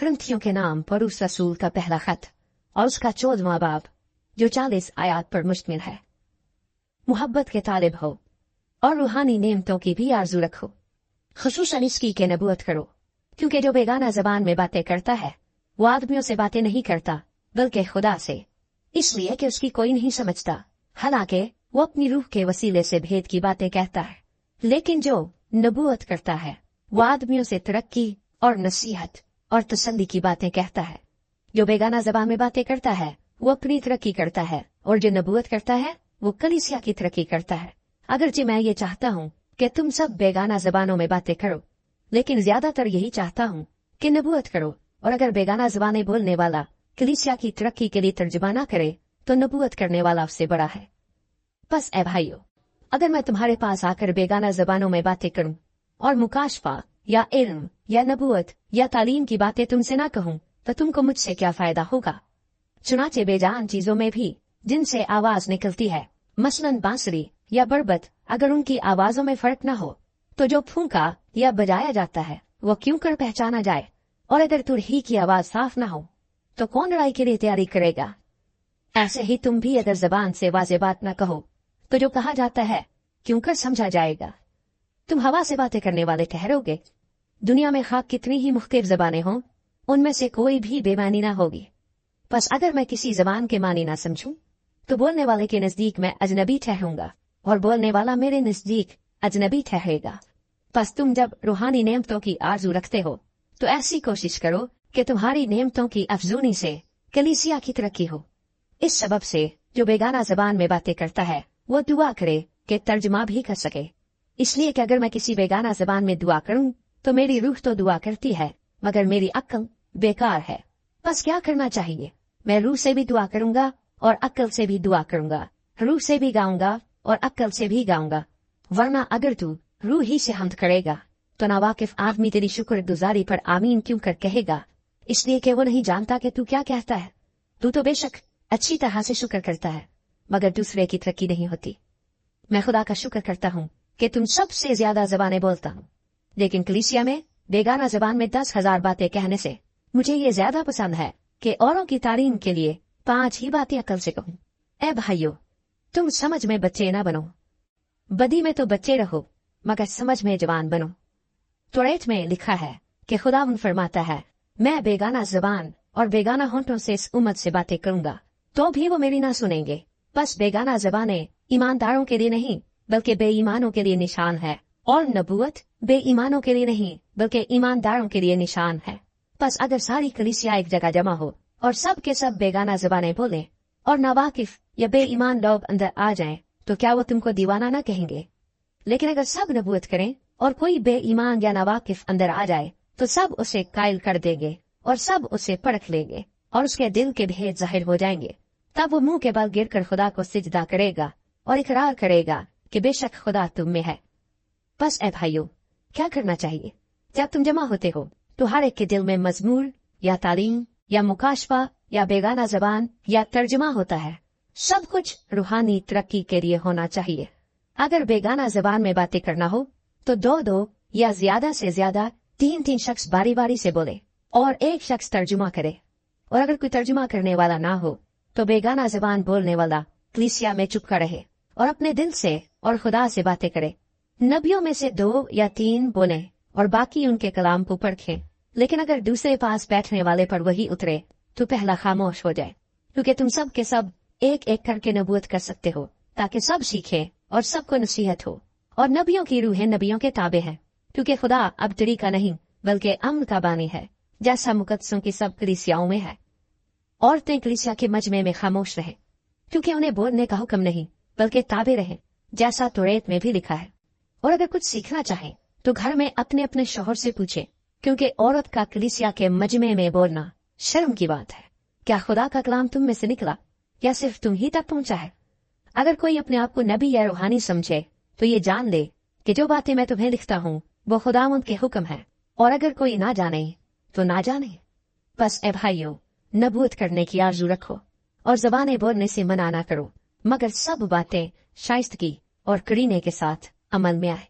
ग्रंथियों के नाम पर उस रसूल का पहला खत और उसका 14वां बाब जो 40 आयात पर मुश्तमिल है। मुहब्बत के तालिब हो और रूहानी नेमतों की भी आरजू रखो, खुसूसन इसकी के नबूवत करो, क्योंकि जो बेगाना जबान में बातें करता है वो आदमियों से बातें नहीं करता बल्कि खुदा से, इसलिए कि उसकी कोई नहीं समझता, हालांकि वो अपनी रूह के वसीले से भेद की बातें कहता है। लेकिन जो नबूवत करता है वो आदमियों से तरक्की और नसीहत और तसल्ली की बातें कहता है। जो बेगाना जबान में बातें करता है वो अपनी तरक्की करता है, और जो नबूवत करता है वो कलीसिया की तरक्की करता है। अगरचे मैं ये चाहता हूँ कि तुम सब बेगाना जबानों में बातें करो, लेकिन ज्यादातर यही चाहता हूँ कि नबूवत करो। और अगर बेगाना जबानें बोलने वाला कलीसिया की तरक्की के लिए तर्जुमा न करे तो नबूवत करने वाला उससे बड़ा है। बस ए भाइयों, अगर मैं तुम्हारे पास आकर बेगाना जबानों में बातें करूं और मुकाशफा या इल्म या नबूवत या तालीम की बातें तुमसे ना कहूं तो तुमको मुझसे क्या फायदा होगा। चुनाचे बेजान चीजों में भी जिनसे आवाज निकलती है, मसलन बांसुरी या बरबत, अगर उनकी आवाजों में फर्क न हो तो जो फूंका या बजाया जाता है वो क्यों कर पहचाना जाए। और अगर तुरही की आवाज साफ न हो तो कौन लड़ाई के लिए तैयारी करेगा। ऐसे ही तुम भी अगर जबान से वाज़ेह बात न कहो तो जो कहा जाता है क्यों कर समझा जाएगा। तुम हवा से बातें करने वाले ठहरोगे। दुनिया में खाक कितनी ही मुख्तलिफ जबानें हों, उनमें से कोई भी बेमानी ना होगी। बस अगर मैं किसी जबान के मानी ना समझूं तो बोलने वाले के नजदीक मैं अजनबी ठहरूंगा और बोलने वाला मेरे नजदीक अजनबी ठहरेगा। बस तुम जब रूहानी नेमतों की आरजू रखते हो तो ऐसी कोशिश करो कि तुम्हारी नेमतों की अफजूनी से कलीसिया की तरक्की हो। इस सबब से जो बेगाना जबान में बातें करता है वो दुआ करे कि तर्जुमा भी कर सके, इसलिए कि अगर मैं किसी बेगाना जबान में दुआ करूं तो मेरी रूह तो दुआ करती है मगर मेरी अक्ल बेकार है। बस क्या करना चाहिए, मैं रूह से भी दुआ करूंगा और अक्ल से भी दुआ करूंगा, रूह से भी गाऊंगा और अक्ल से भी गाऊंगा। वरना अगर तू रूह ही से हम्द करेगा तो नावाकिफ आदमी तेरी शुक्रगुजारी पर आमीन क्यों कर कहेगा, इसलिए कि वो नहीं जानता कि तू क्या कहता है। तू तो बेशक अच्छी तरह से शुक्र करता है मगर दूसरे की तरक्की नहीं होती। मैं खुदा का शुक्र करता हूँ कि तुम सबसे ज्यादा जबानें बोलता हूँ, लेकिन कलीसिया में बेगाना जबान में 10,000 बातें कहने से मुझे ये ज्यादा पसंद है कि औरों की तारीम के लिए 5 ही बातें अकल से कहूँ। ए भाइयों, तुम समझ में बच्चे ना बनो, बदी में तो बच्चे रहो मगर समझ में जवान बनो। तौरात में लिखा है कि खुदावंद फरमाता है, मैं बेगाना जबान और बेगाना होंठों से इस उम्मत से बातें करूंगा तो भी वो मेरी ना सुनेंगे। बस बेगाना जबानें ईमानदारों के लिए नहीं बल्कि बेईमानों के लिए निशान है, और नबूवत बेईमानों के लिए नहीं बल्कि ईमानदारों के लिए निशान है। बस अगर सारी कलीसिया एक जगह जमा हो और सब के सब बेगाना जबानें बोले और नावाकिफ या बेईमान लोग अंदर आ जाएं तो क्या वो तुमको दीवाना ना कहेंगे। लेकिन अगर सब नबूवत करें और कोई बेईमान या नावाकिफ अंदर आ जाए तो सब उसे कायल कर देंगे और सब उसे परख लेंगे और उसके दिल के भेद जाहिर हो जाएंगे। तब वो मुंह के बल गिर कर खुदा को सिजदा करेगा और इकरार करेगा कि बेशक खुदा तुम में है। बस ए भाइयों, क्या करना चाहिए जब तुम जमा होते हो तो हर एक के दिल में मजमूर या तालीम या मुकाशफा या बेगाना जबान या तर्जुमा होता है। सब कुछ रूहानी तरक्की के लिए होना चाहिए। अगर बेगाना जबान में बातें करना हो तो 2-2 या ज्यादा से ज्यादा 3-3 शख्स बारी बारी से बोले और एक शख्स तर्जुमा करे। और अगर कोई तर्जुमा करने वाला ना हो तो बेगाना जबान बोलने वाला कलीसिया में चुप कर रहे और अपने दिल से और खुदा से बातें करे। नबियों में से 2 या 3 बोले और बाकी उनके कलाम को परखें, लेकिन अगर दूसरे पास बैठने वाले पर वही उतरे तो पहला खामोश हो जाए, क्योंकि तुम सब के सब एक एक करके नबूवत कर सकते हो ताकि सब सीखे और सबको नसीहत हो। और नबियों की रूहें नबियों के ताबे हैं, क्योंकि खुदा अब तरीका नहीं बल्कि अम्न का बानी है, जैसा मुकद्दसों की सब कलीसियाओं में है। औरतें कलीसिया के मजमे में खामोश रहे, क्योंकि उन्हें बोलने का हुक्म नहीं बल्कि ताबे रहे, जैसा तौरात में भी लिखा है। और अगर कुछ सीखना चाहे तो घर में अपने अपने शौहर से पूछे, क्योंकि औरत का कलीसिया के मजमे में बोलना शर्म की बात है। क्या खुदा का कलाम तुम में से निकला या सिर्फ तुम ही तक पहुंचा है। अगर कोई अपने आप को नबी या रूहानी समझे तो ये जान ले कि जो बातें मैं तुम्हें लिखता हूँ वो खुदावंद के हुक्म है, और अगर कोई ना जाने तो ना जाने। बस ए भाइयों, नबूवत करने की आरजू रखो और ज़बानें बोलने से मना ना करो, मगर सब बातें शाइस्तगी और करीने के साथ अमल में आए।